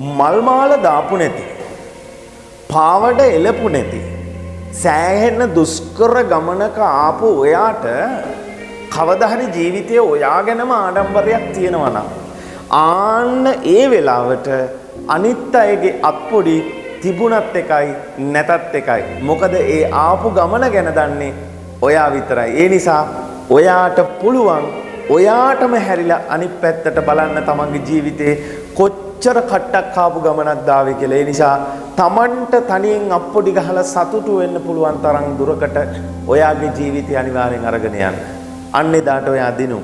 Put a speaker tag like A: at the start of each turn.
A: මල් මාල දාපු නැති, පාවඩ එලපු නැති, සෑහෙන දුෂ්කර ගමනක ආපු ඔයාට කවදා හරි ජීවිතයේ ඔයා ගැනම ආඩම්බරයක් තියෙනවා නම් ආන්න ඒ වෙලාවට අනිත් අයගේ අත්පොඩි තිබුණත් එකයි නැතත් එකයි. මොකද ඒ ආපු ගමන ගැන දන්නේ ඔයා විතරයි. ඒ නිසා ඔයාට පුළුවන් ඔයාටම හැරිලා අනිත් පැත්තට බලන්න තමන්ගේ ජීවිතේ කොච්චර කට්ටක් ආපු ගමනක් දාවේ කියලා. ඒ නිසා තමන්ට තනියෙන් අප්පොඩි ගහලා සතුටු වෙන්න පුළුවන් තරම් දුරකට ඔයාගේ ජීවිතය අනිවාර්යෙන් අරගෙන යන්න. අන්න එදාට ඔයා දිනු